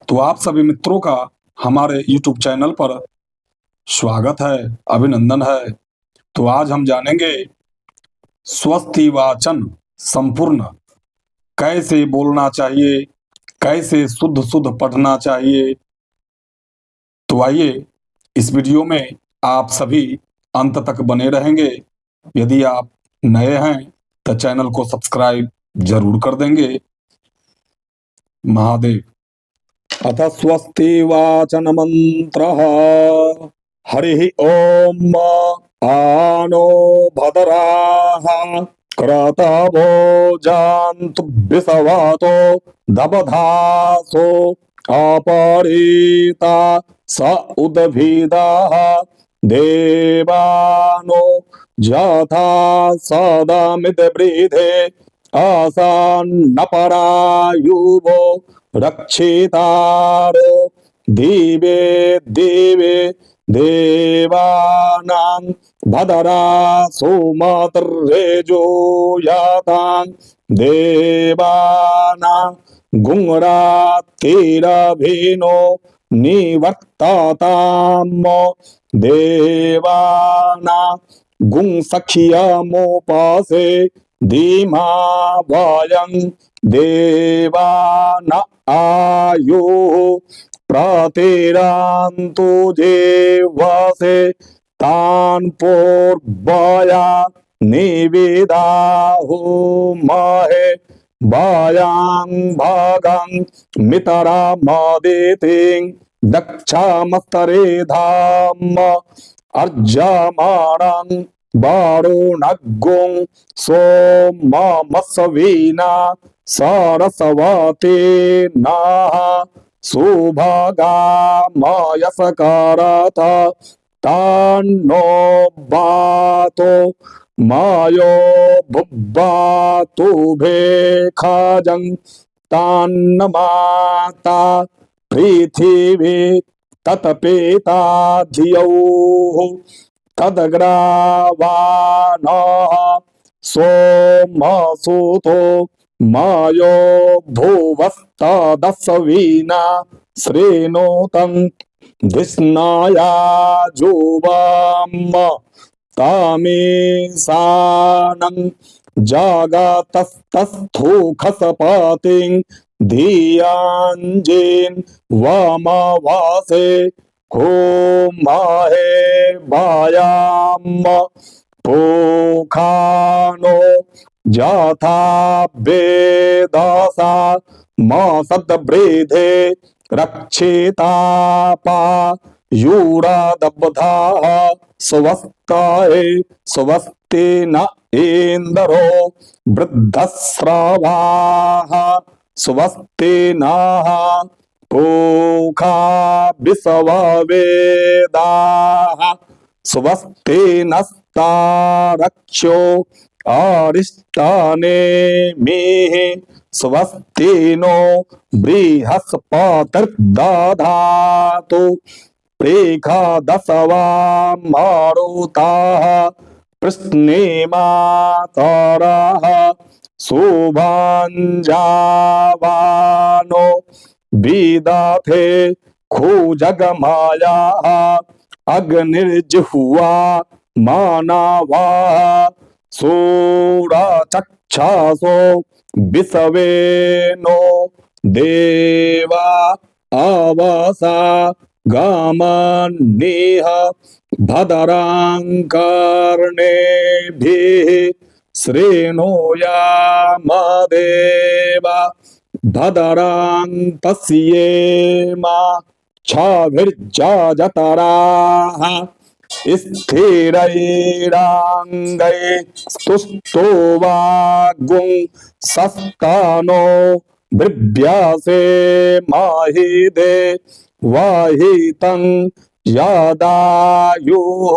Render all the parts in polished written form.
तो आप सभी मित्रों का हमारे YouTube चैनल पर स्वागत है, अभिनंदन है। तो आज हम जानेंगे स्वस्ति वाचन संपूर्ण कैसे बोलना चाहिए, कैसे शुद्ध शुद्ध पढ़ना चाहिए। तो आइए इस वीडियो में आप सभी अंत तक बने रहेंगे। यदि आप नए हैं तो चैनल को सब्सक्राइब जरूर कर देंगे। महादेव। अथ स्वस्ति वाचन मंत्रः। हरि ओम आनो भद्राः क्रतवो जान्तु विसवातो दबधासो अपरीता स उद्भिदाः देवानो यथा सदामिद्वृधे आसान्नपरायुवो रक्षितारो दिवे दिवे देवानां भद्रासो मातर्रेजो यातां देवानां गुंरातिरभिनो निवर्तताम् देवानां गुंसख्यमुपासे धीमा वयं देवान आयुः प्रतिरान्तु देवसे तान् पूर्वया निविदाहो महे वायां भागं मितरामदितिं दक्षामस्तरे धाम अर्जमाणं वारुणगुं सोममस्विना सरस्वती नाः सुभगामयसकारथ तान्नो बातो मायो भुब्बातु भेखजं तान्नमाता पृथिवी तत्पेता धियौः तदग्रावाणः सोमसुतो मायो भुवस्तदस्विना श्रेणोतं धिष्णाया जुवाम तामेशानं जगतस्तस्थुखसपतिं धियाञ्जेन वामवासे होमाहे वायाम पोखानो यथा वेदसा मासद्वृधे रक्षितापा यूरादब्धाः स्वस्ताय स्वस्ति न इंद्रो वृद्धस्रवाः स्वस्ति नः पूषा विश्ववेदाः स्वस्ति नस्तारक्षो अरिष्टानेमिः स्वस्ति नो बृहस्पतिर्दधातु प्रेखादशवां मारुताः प्रश्नेमातरः शुभाञ्जावानो विदथे खुजगमायाः अग्निर्जिह्वा मानवाः सूरचक्षासो विसवेनो देवा अवसा गामन्निह भद्रांकर्णेभिः श्रेणुयामदेवा भद्रां पश्येम क्षभिर्जतराः स्थिरैराङ्गै स्तुष्टो वाग्गुं सस्तानो बिभ्यासे माहिदे वाहितं यदायुः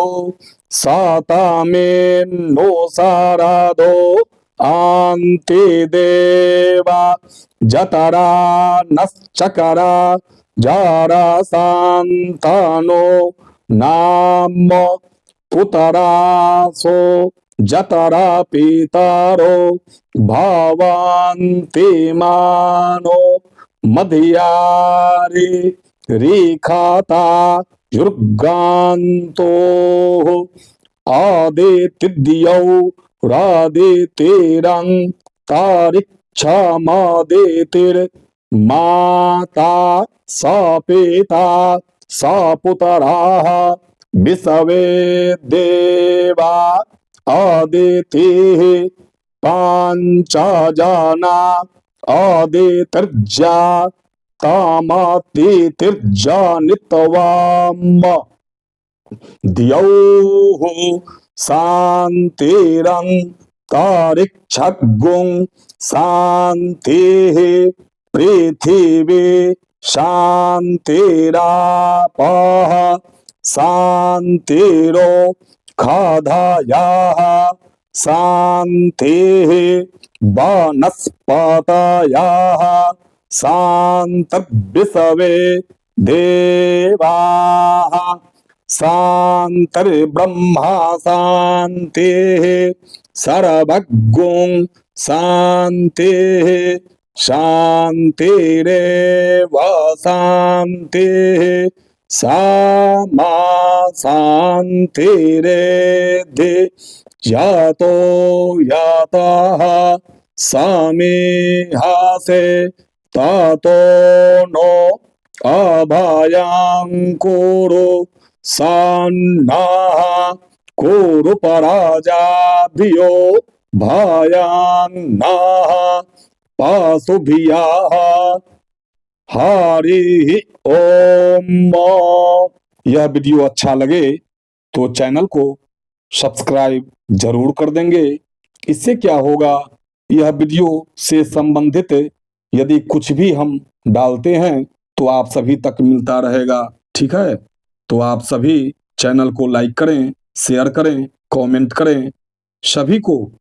सातामेन्नो सारादो आन्तिदेवा जतरा नश्चकरा जारासान्तानो नाम पुतरासो जतरा पितारो भावान्ति मानो मध्यारे रेखाता युर्गान्तो आदितिद्यौ रादितिरं तारिक्षमादितिर्माता सा पिता सा पुतराः विसवे देवा आदितिः पाञ्चजना आदितिर्जा तामातिथिर्जानित्वाम् द्यौः शान्तिरं तारिक्षग्गुं शान्तिः पृथिवी शान्तिरापः शान्तिरो खाधायाः शान्तिः वनस्पतयः शान्तिर्विसवे देवाः शान्तिर्ब्रह्मा शान्तिः सर्वज्ञं शान्तिः शान्तिरेव शान्तिः सामा शान्तिरेधि यतो यतः समीहासे ततो नो अभयं कुरु सन्नः कुरु पराजाभियो भयान्नः पशुभियः हरि ओम। यह वीडियो अच्छा लगे तो चैनल को सब्सक्राइब जरूर कर देंगे। इससे क्या होगा, यह वीडियो से संबंधित यदि कुछ भी हम डालते हैं तो आप सभी तक मिलता रहेगा। ठीक है, तो आप सभी चैनल को लाइक करें, शेयर करें, कमेंट करें। सभी को